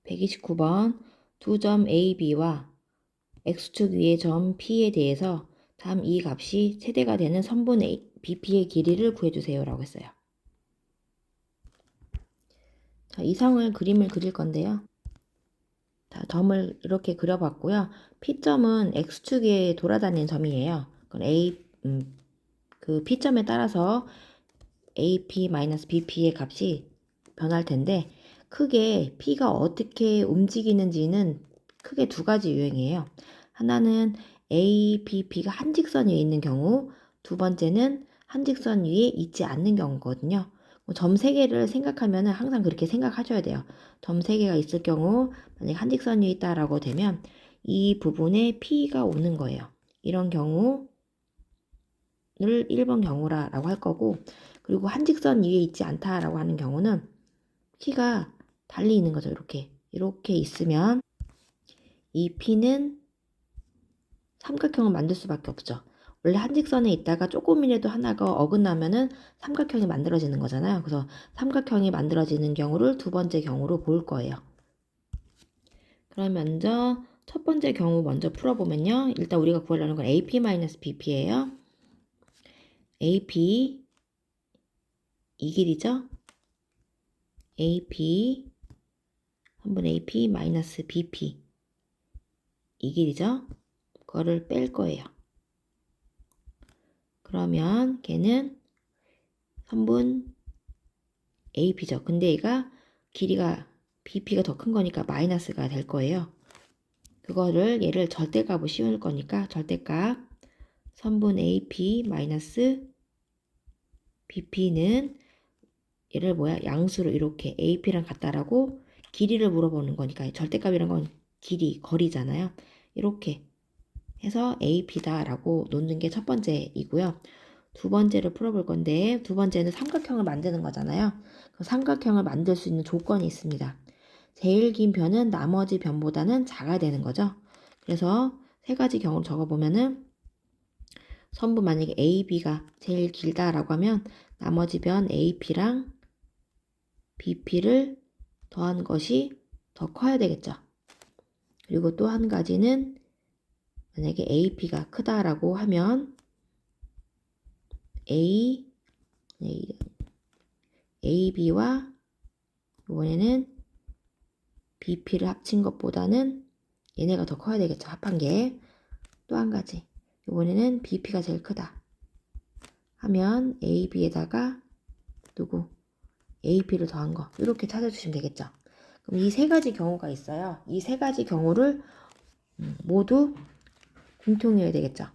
129번 두 점 AB와 X축 위의 점 P에 대해서 다음 이 값이 최대가 되는 선분 BP의 길이를 구해주세요 라고 했어요. 자, 이성을 그림을 그릴 건데요. 자, 점을 이렇게 그려봤고요. P점은 X축에 돌아다니는 점이에요. 그건 그 P점에 따라서 AP-BP의 값이 변할 텐데 크게 P가 어떻게 움직이는지는 크게 두 가지 유형이에요. 하나는 ABP가 한 직선 위에 있는 경우, 두 번째는 한 직선 위에 있지 않는 경우거든요. 점 3개를 생각하면 항상 그렇게 생각하셔야 돼요. 점 3개가 있을 경우 만약에 한 직선 위에 있다라고 되면 이 부분에 P가 오는 거예요. 이런 경우를 1번 경우라고 할 거고, 그리고 한 직선 위에 있지 않다라고 하는 경우는 P가 달리 있는 거죠. 이렇게 있으면 이 P는 삼각형을 만들 수밖에 없죠. 원래 한 직선에 있다가 조금이라도 하나가 어긋나면은 삼각형이 만들어지는 거잖아요. 그래서 삼각형이 만들어지는 경우를 두 번째 경우로 볼 거예요. 그럼 먼저 첫 번째 경우 먼저 풀어보면요. 일단 우리가 구하려는 건 AP-BP예요. AP 이 길이죠. AP 3분의 AP-BP 이 길이죠. 그거를 뺄 거예요. 그러면 걔는 3분 AP죠. 근데 얘가 길이가 BP가 더 큰 거니까 마이너스가 될 거예요. 그거를 얘를 절대값으로 씌울 거니까 절대값 3분 AP 마이너스 BP는 얘를 양수로 이렇게 AP랑 같다라고 길이를 물어보는 거니까 절대값이란 건 길이, 거리잖아요. 이렇게 해서 AP다라고 놓는 게 첫 번째이고요. 두 번째를 풀어볼 건데 두 번째는 삼각형을 만드는 거잖아요. 그 삼각형을 만들 수 있는 조건이 있습니다. 제일 긴 변은 나머지 변보다는 작아야 되는 거죠. 그래서 세 가지 경우를 적어보면은 선분 만약에 AB가 제일 길다라고 하면 나머지 변 AP랑 BP를 더한 것이 더 커야 되겠죠. 그리고 또 한 가지는 만약에 AP가 크다라고 하면 AB와 이번에는 BP를 합친 것보다는 얘네가 더 커야 되겠죠. 합한 게. 또 한 가지. 이번에는 BP가 제일 크다. 하면 AB에다가 AP를 더한 거. 이렇게 찾아주시면 되겠죠. 그럼 이 세 가지 경우가 있어요. 이 세 가지 경우를 모두 공통이어야 되겠죠.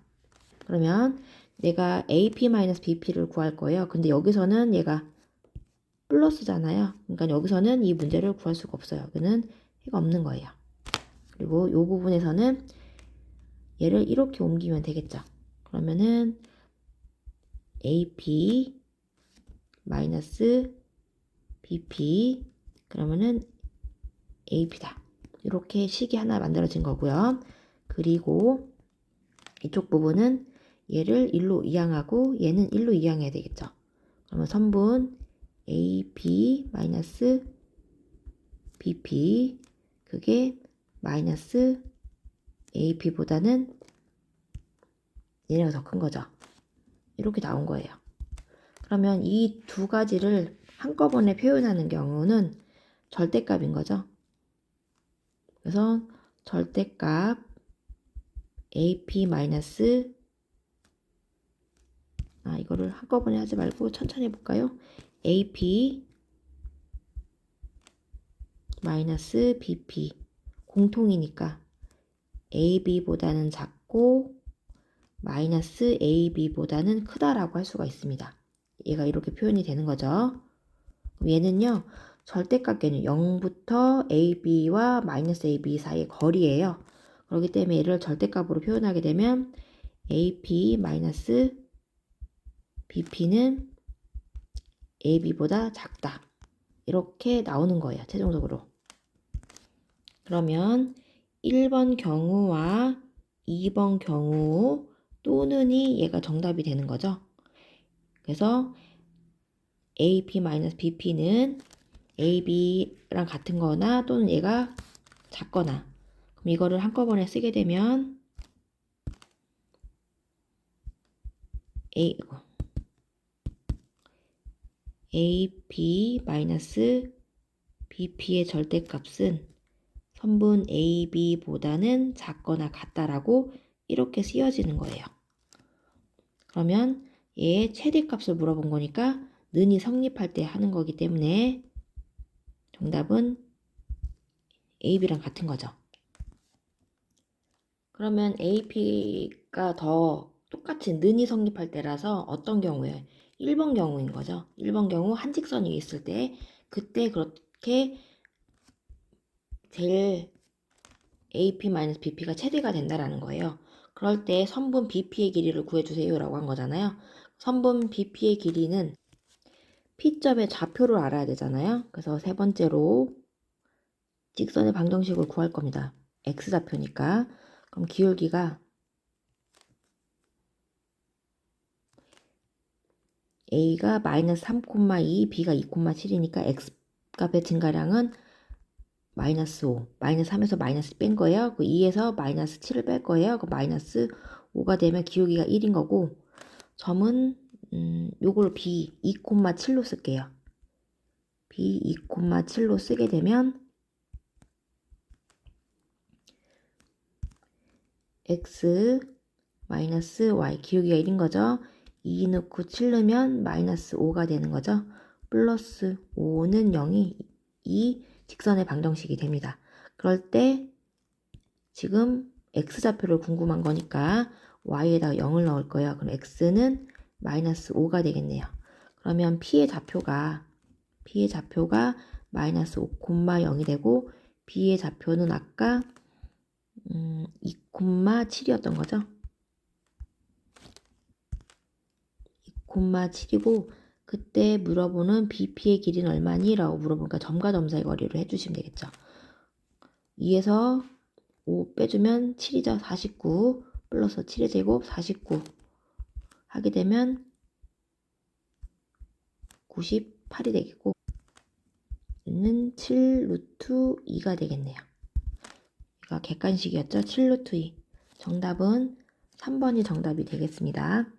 그러면 내가 AP-BP를 구할 거예요. 근데 여기서는 얘가 플러스잖아요. 그러니까 여기서는 이 문제를 구할 수가 없어요. 여기는 해가 없는 거예요. 그리고 이 부분에서는 얘를 이렇게 옮기면 되겠죠. 그러면은 AP 마이너스 BP 그러면은 AP다. 이렇게 식이 하나 만들어진 거고요. 그리고 이쪽 부분은 얘를 1로 이항하고 얘는 1로 이항해야 되겠죠. 그러면 선분 AP 마이너스 BP 그게 마이너스 AP보다는 얘네가 더 큰 거죠. 이렇게 나온 거예요. 그러면 이 두 가지를 한꺼번에 표현하는 경우는 절대값인 거죠. 그래서 절대값 AP 마이너스 이거를 한꺼번에 하지 말고 천천히 해볼까요? AP 마이너스 BP 공통이니까 AB보다는 작고 마이너스 AB보다는 크다라고 할 수가 있습니다. 얘가 이렇게 표현이 되는 거죠. 그럼 얘는요. 절대값계는 0부터 AB와 마이너스 AB 사이의 거리예요. 그렇기 때문에 얘를 절대값으로 표현하게 되면 AP 마이너스 BP는 AB보다 작다. 이렇게 나오는 거예요. 최종적으로. 그러면 1번 경우와 2번 경우 또는이 얘가 정답이 되는 거죠. 그래서 AP-BP는 AB랑 같은 거나 또는 얘가 작거나, 그럼 이거를 한꺼번에 쓰게 되면 AP 마이너스 BP의 절대값은 선분 AB보다는 작거나 같다라고 이렇게 쓰여지는 거예요. 그러면 얘의 최대값을 물어본 거니까 는이 성립할 때 하는 거기 때문에 정답은 AB랑 같은 거죠. 그러면 AP가 더 똑같이 는이 성립할 때라서 어떤 경우에 1번 경우인 거죠. 1번 경우 한직선이 있을 때 그때 그렇게 제일 AP-BP가 최대가 된다라는 거예요. 그럴 때 선분 BP의 길이를 구해주세요 라고 한 거잖아요. 선분 BP의 길이는 P점의 좌표를 알아야 되잖아요. 그래서 세 번째로 직선의 방정식을 구할 겁니다. X좌표니까. 그럼 기울기가 A가 마이너스 3,2, B가 2,7이니까 X값의 증가량은 마이너스 5, 마이너스 3에서 마이너스 뺀 거예요. 그 2에서 마이너스 7을 뺄 거예요. 그 마이너스 5가 되면 기울기가 1인 거고, 점은 요걸 B 2,7로 쓸게요. B 2,7로 쓰게 되면 X 마이너스 Y 기울기가 1인 거죠. 2 넣고 7 넣으면 마이너스 5가 되는 거죠. 플러스 5는 0이 이 직선의 방정식이 됩니다. 그럴 때 지금 X좌표를 궁금한 거니까 Y에다가 0을 넣을 거예요. 그럼 X는 마이너스 5가 되겠네요. 그러면 P의 좌표가 마이너스 5,0이 되고 B의 좌표는 아까 2,7이었던 거죠. 2,7이고 그때 물어보는 BP의 길이는 얼마니? 라고 물어보니까 점과 점 사이 거리를 해주시면 되겠죠. 2에서 5 빼주면 7이죠. 49 플러스 7의 제곱 49 하게 되면 98이 되겠고 얘는 7 루트 2가 되겠네요. 이거 객관식이었죠. 7 루트 2. 정답은 3번이 정답이 되겠습니다.